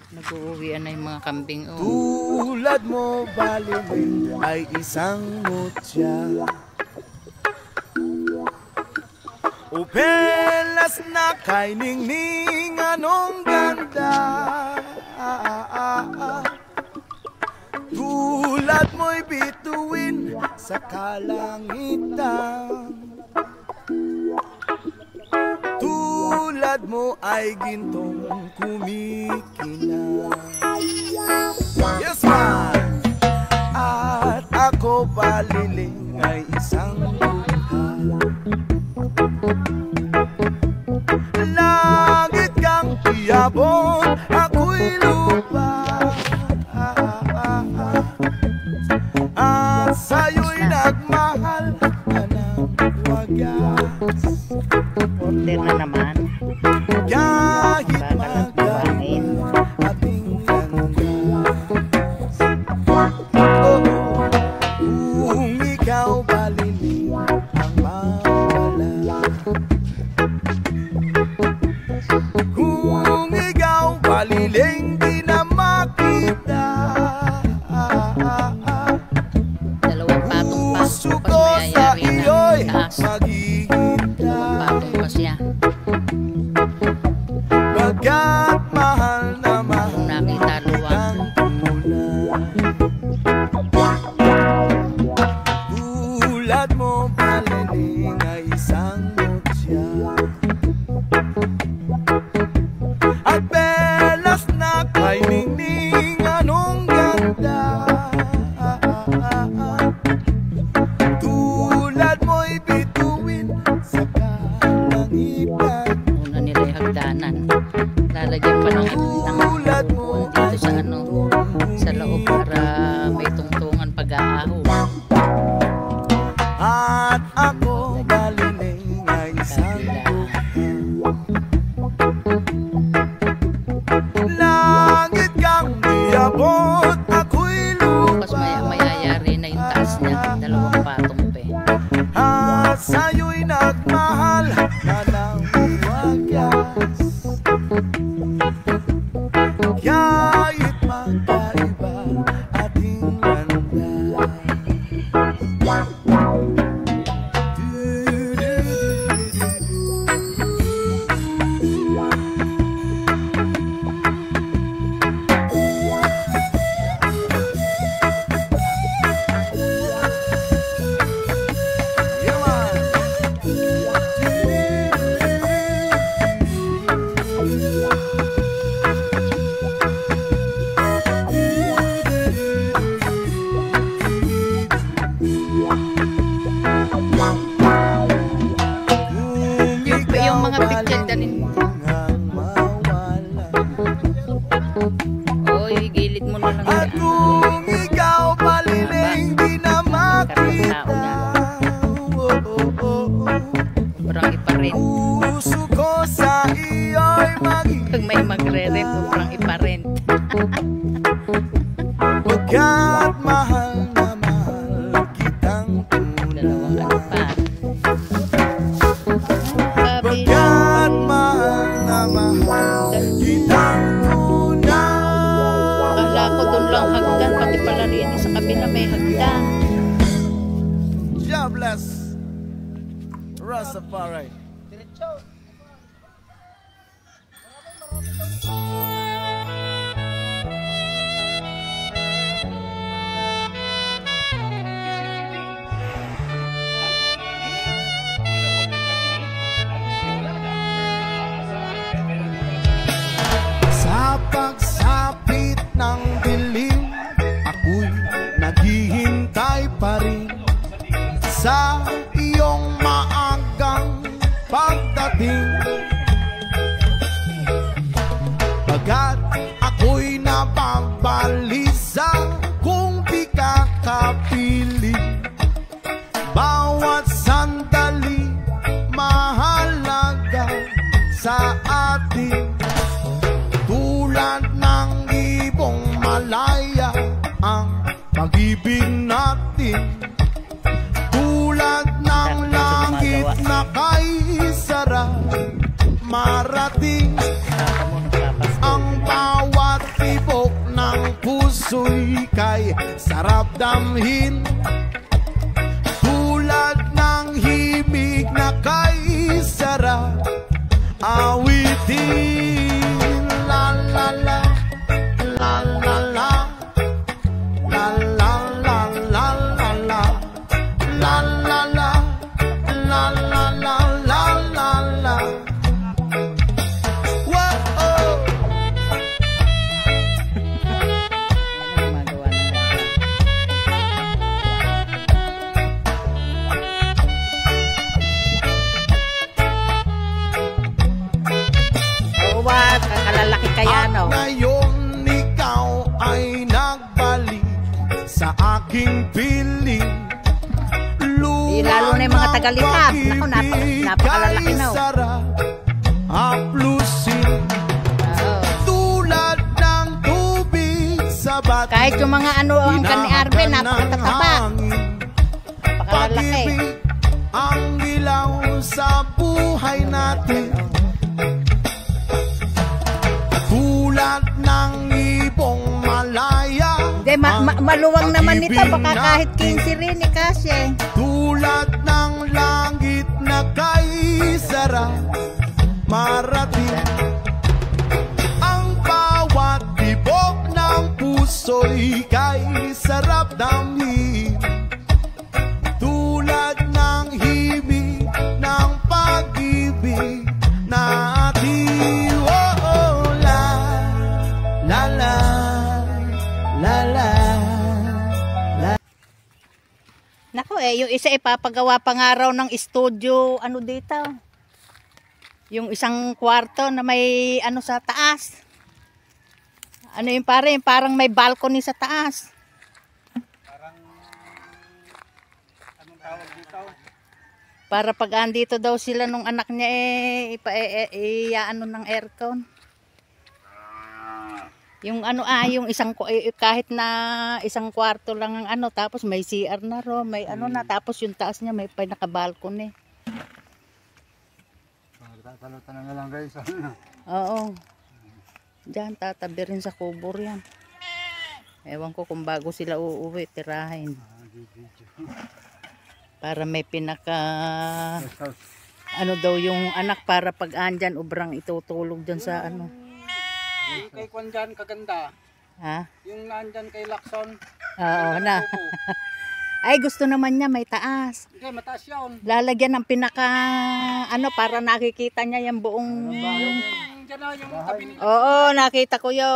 Nag-uuwian na yung mga kambing. Oh. Tulad mo baliwin ay isang mutya. Upelas na kay ningning anong ganda. Tulad mo'y bituin sa kalangitan. Tulad mo ay gintong kumikinang. Yes, man! At ako baliling ay isang luha. Langit kang iyabon, ako'y lupa. At sa'yo'y nagmahal ka ng wagas. Order na naman. Kahit magaling ating landas. Kung ikaw baliling ang mawala. Kung ikaw baliling di na makita. Dalawang patong pa. Puso ko sa iyo'y patong pa siya. Bagat mahal na mahal Kung nakita luwag. Tulad mo baliling ay isang mutya. At belas na kay ningning anong ganda. Tulad mo'y bituin sa kalangitan. Una nila yung hagdanan. Lalagyan pa ng Tulad mo dito sa ano, sa loob para may tungtungan pag-aaho. at ako baliling ay isang langit kang diabot, ako'y Tapos lupa. mayayari na yung taas niya. Dalawang patong pa eh. At sa'yo'y nagmahal ka ng wagas. Kahit magkaiba ating landas. Yeah, man. Yung mga picture dalhin mo. Oy, gilid mo na lang. At kung ikaw paliling di na makita, Parang iparent. puso ko sa iyo'y Pag may magre-rent, parang iparent. pagkat mahal na mahal kitang Dalawang tunay. ano pa. Pagkat mahal na mahal kitang tunay. Akala ko doon lang hagdan, pati pala rin sa kabila may hagdan. God bless Rastafari. Sa pagsapit ng dilim, ako'y naghihintay pa rin sa iyong maagang pagdating. Pagkat ako'y napabalisa kung di ka kapiling. Bawat sandali mahalaga sa atin. Tulad ng ibong malaya ang pag-ibig natin. Tulad ng langit na kay sarap marating ang puso'y kay sarap damhin. Tulad ng himig na kay sarap awitin. La la la, la la la, la la la la la la, la la la, la la la la la la. Whoa, oh. Yan ang gumagawa ng ganyan. Oo ba, kalalaki kaya no? At ngayon ikaw ay nagbalik sa aking piling. Lalo na yung mga tagalikab. Naku, napakalalaki na. Haplusin Oo. tulad ng tubig sa bato. Kahit yung mga ano ang ni Arben, napakatataba. Napakalalaki. Pag-ibig ang ilaw sa buhay natin. Tulad ng ibong malaya. Hindi, maluwang naman nito. Baka kahit 15 rin ni Kasi. Tulad ng langit na kay sarap marating. Ang bawat tibok ng puso'y kay sarap damhin. Tulad ng himig ng pag-ibig natin. Oh, oh, la la la la la. Naku yung isa ipapagawa pa nga raw ng studio, ano dito. Yung isang kwarto na may ano sa taas. Ano yung parang may balcony sa taas. Anong tawag dito? Para pag andito daw sila nung anak niya ano ng aircon. Yung ano yung isang kahit na isang kwarto lang ang ano, tapos may CR na ro, may ano na, tapos yung taas niya may naka-balcony. Talo-talo na lang guys. Oo. Diyan tatabi rin sa kubur yan. Ewan ko kung bago sila uuwi, tirahin. Para may pinaka ano daw yung anak, para pag andyan ubrang itutulog dyan sa ano. Yung kay Kwan dyan, kaganda. Ha? Yung nandyan kay Lacson. Oo na. Ay gusto naman niya may taas. Hindi, mataas yun. Lalagyan ng pinaka ano para nakikita niya yung buong. Yung dyan na, yung tabi ni Oo, nakita ko yun.